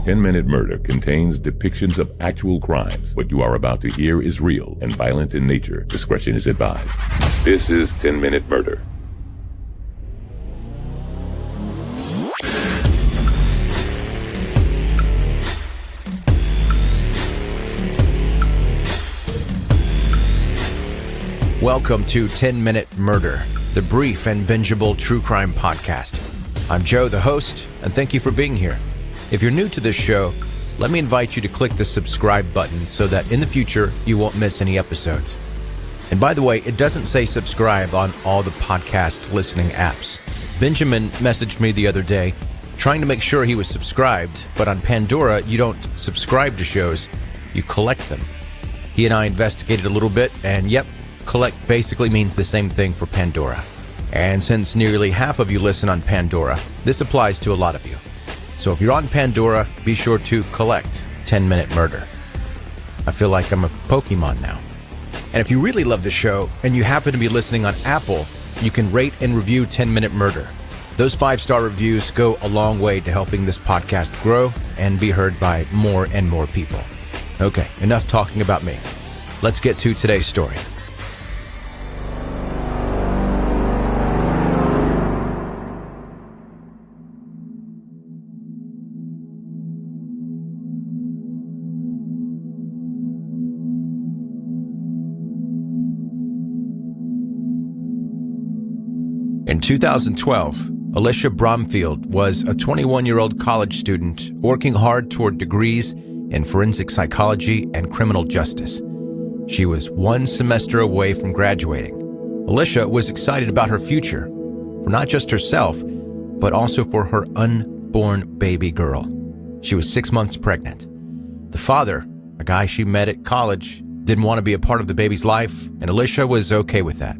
10-Minute Murder contains depictions of actual crimes. What you are about to hear is real and violent in nature. Discretion is advised. This is 10-Minute Murder. Welcome to 10-Minute Murder, the brief and bingeable true crime podcast. I'm Joe, the host, and thank you for being here. If you're new to this show, let me invite you to click the subscribe button so that in the future you won't miss any episodes. And by the way, it doesn't say subscribe on all the podcast listening apps. Benjamin messaged me the other day trying to make sure he was subscribed, but on Pandora you don't subscribe to shows, you collect them. He and I investigated a little bit, and yep, collect basically means the same thing for Pandora. And since nearly half of you listen on Pandora, this applies to a lot of you. So if you're on Pandora, be sure to collect 10-Minute Murder. I feel like I'm a Pokemon now. And if you really love the show and you happen to be listening on Apple, you can rate and review 10-Minute Murder. Those 5-star reviews go a long way to helping this podcast grow and be heard by more and more people. Okay, enough talking about me. Let's get to today's story. In 2012, Alicia Bromfield was a 21-year-old college student working hard toward degrees in forensic psychology and criminal justice. She was one semester away from graduating. Alicia was excited about her future, for not just herself, but also for her unborn baby girl. She was 6 months pregnant. The father, a guy she met at college, didn't want to be a part of the baby's life, and Alicia was okay with that.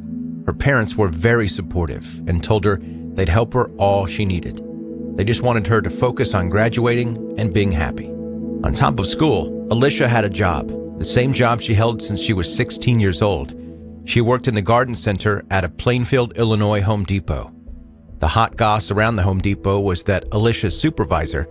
Her parents were very supportive and told her they'd help her all she needed. They just wanted her to focus on graduating and being happy. On top of school, Alicia had a job, the same job she held since she was 16 years old. She worked in the garden center at a Plainfield, Illinois Home Depot. The hot goss around the Home Depot was that Alicia's supervisor,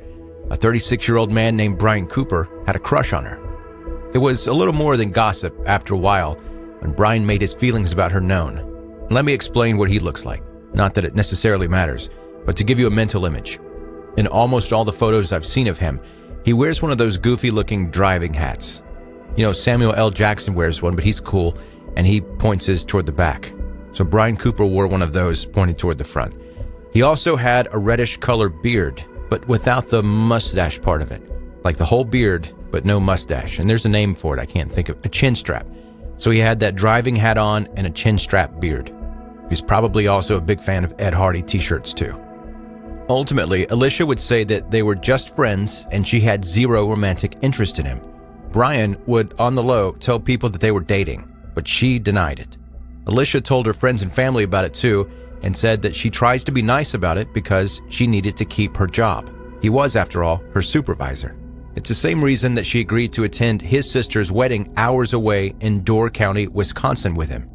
a 36-year-old man named Brian Cooper, had a crush on her. It was a little more than gossip after a while when Brian made his feelings about her known. Let me explain what he looks like. Not that it necessarily matters, but to give you a mental image. In almost all the photos I've seen of him, he wears one of those goofy-looking driving hats. You know, Samuel L. Jackson wears one, but he's cool, and he points his toward the back. So Brian Cooper wore one of those pointing toward the front. He also had a reddish-colored beard, but without the mustache part of it. Like the whole beard, but no mustache. And there's a name for it I can't think of. A chin strap. So he had that driving hat on and a chin strap beard. He's probably also a big fan of Ed Hardy t-shirts too. Ultimately, Alicia would say that they were just friends and she had zero romantic interest in him. Brian would, on the low, tell people that they were dating, but she denied it. Alicia told her friends and family about it too and said that she tries to be nice about it because she needed to keep her job. He was, after all, her supervisor. It's the same reason that she agreed to attend his sister's wedding hours away in Door County, Wisconsin with him.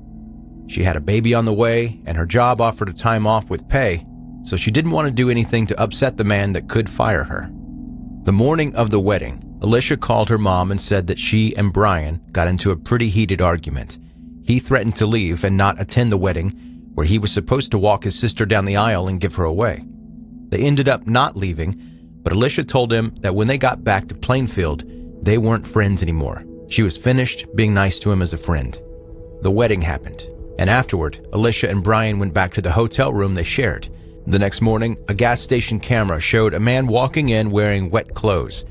She had a baby on the way, and her job offered a time off with pay, so she didn't want to do anything to upset the man that could fire her. The morning of the wedding, Alicia called her mom and said that she and Brian got into a pretty heated argument. He threatened to leave and not attend the wedding, where he was supposed to walk his sister down the aisle and give her away. They ended up not leaving, but Alicia told him that when they got back to Plainfield, they weren't friends anymore. She was finished being nice to him as a friend. The wedding happened, and afterward, Alicia and Brian went back to the hotel room they shared. The next morning, a gas station camera showed a man walking in wearing wet clothes.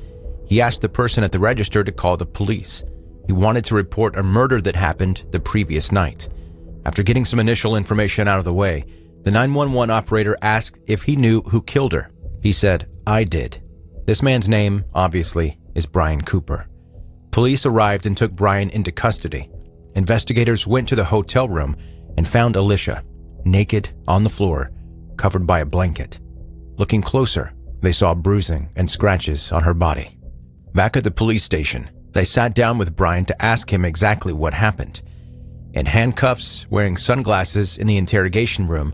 He asked the person at the register to call the police. He wanted to report a murder that happened the previous night. After getting some initial information out of the way, the 911 operator asked if he knew who killed her. He said, "I did." This man's name, obviously, is Brian Cooper. Police arrived and took Brian into custody. Investigators went to the hotel room and found Alicia, naked on the floor, covered by a blanket. Looking closer, they saw bruising and scratches on her body. Back at the police station, they sat down with Brian to ask him exactly what happened. In handcuffs, wearing sunglasses in the interrogation room,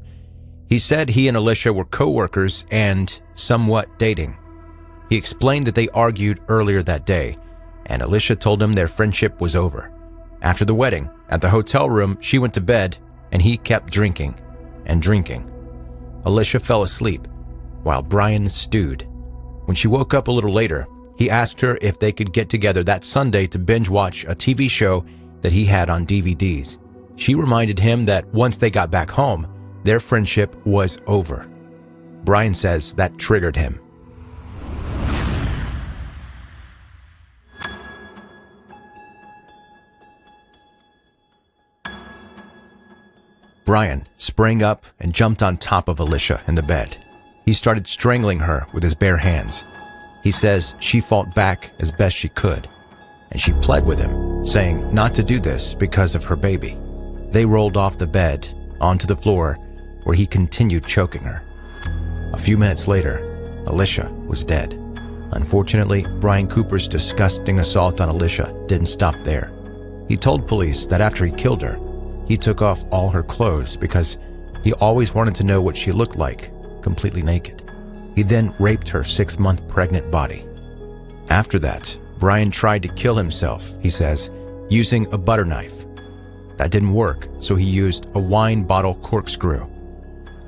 he said he and Alicia were co-workers and somewhat dating. He explained that they argued earlier that day, and Alicia told him their friendship was over. After the wedding, at the hotel room, she went to bed, and he kept drinking and drinking. Alicia fell asleep, while Brian stewed. When she woke up a little later, he asked her if they could get together that Sunday to binge watch a TV show that he had on DVDs. She reminded him that once they got back home, their friendship was over. Brian says that triggered him. Brian sprang up and jumped on top of Alicia in the bed. He started strangling her with his bare hands. He says she fought back as best she could, and she pled with him, saying not to do this because of her baby. They rolled off the bed onto the floor, where he continued choking her. A few minutes later, Alicia was dead. Unfortunately, Brian Cooper's disgusting assault on Alicia didn't stop there. He told police that after he killed her, he took off all her clothes because he always wanted to know what she looked like, completely naked. He then raped her 6-month pregnant body. After that, Brian tried to kill himself, he says, using a butter knife. That didn't work, so he used a wine bottle corkscrew.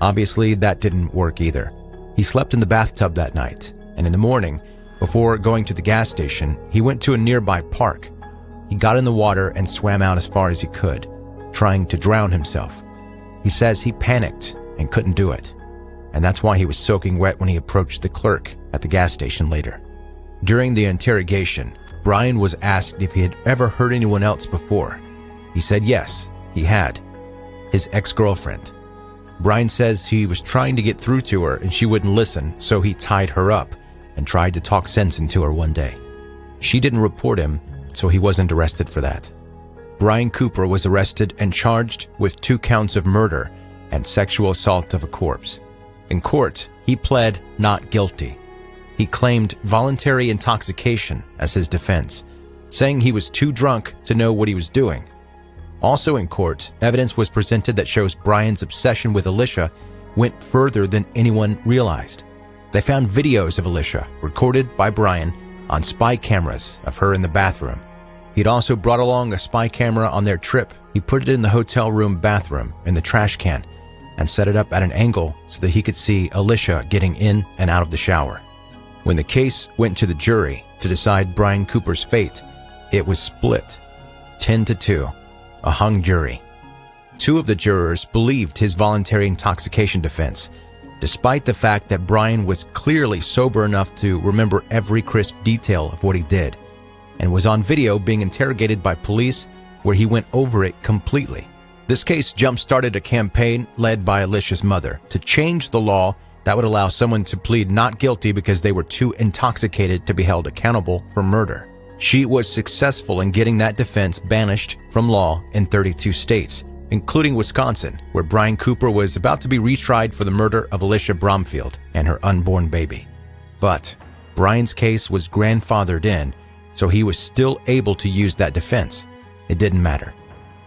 Obviously, that didn't work either. He slept in the bathtub that night, and in the morning, before going to the gas station, he went to a nearby park. He got in the water and swam out as far as he could, trying to drown himself. He says he panicked and couldn't do it, and that's why he was soaking wet when he approached the clerk at the gas station later. During the interrogation, Brian was asked if he had ever hurt anyone else before. He said yes, he had. His ex-girlfriend. Brian says he was trying to get through to her and she wouldn't listen, so he tied her up and tried to talk sense into her one day. She didn't report him, so he wasn't arrested for that. Brian Cooper was arrested and charged with 2 counts of murder and sexual assault of a corpse. In court, he pled not guilty. He claimed voluntary intoxication as his defense, saying he was too drunk to know what he was doing. Also in court, evidence was presented that shows Brian's obsession with Alicia went further than anyone realized. They found videos of Alicia recorded by Brian on spy cameras of her in the bathroom. He'd also brought along a spy camera on their trip. He put it in the hotel room bathroom in the trash can and set it up at an angle so that he could see Alicia getting in and out of the shower. When the case went to the jury to decide Brian Cooper's fate, it was split 10-2, a hung jury. 2 of the jurors believed his voluntary intoxication defense, despite the fact that Brian was clearly sober enough to remember every crisp detail of what he did, and was on video being interrogated by police where he went over it completely. This case jump-started a campaign led by Alicia's mother to change the law that would allow someone to plead not guilty because they were too intoxicated to be held accountable for murder. She was successful in getting that defense banished from law in 32 states, including Wisconsin, where Brian Cooper was about to be retried for the murder of Alicia Bromfield and her unborn baby. But Brian's case was grandfathered in, so he was still able to use that defense. It didn't matter.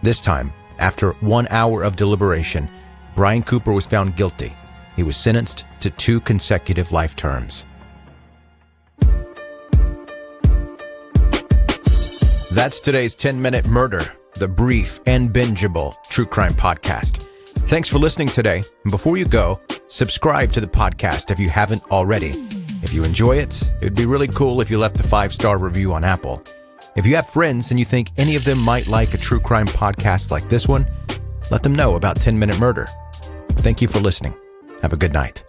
This time, after 1 hour of deliberation, Brian Cooper was found guilty. He was sentenced to 2 consecutive life terms. That's today's 10-Minute Murder, the brief and bingeable true crime podcast. Thanks for listening today. And before you go, subscribe to the podcast if you haven't already. If you enjoy it, it would be really cool if you left a 5-star review on Apple. If you have friends and you think any of them might like a true crime podcast like this one, let them know about 10-Minute Murder. Thank you for listening. Have a good night.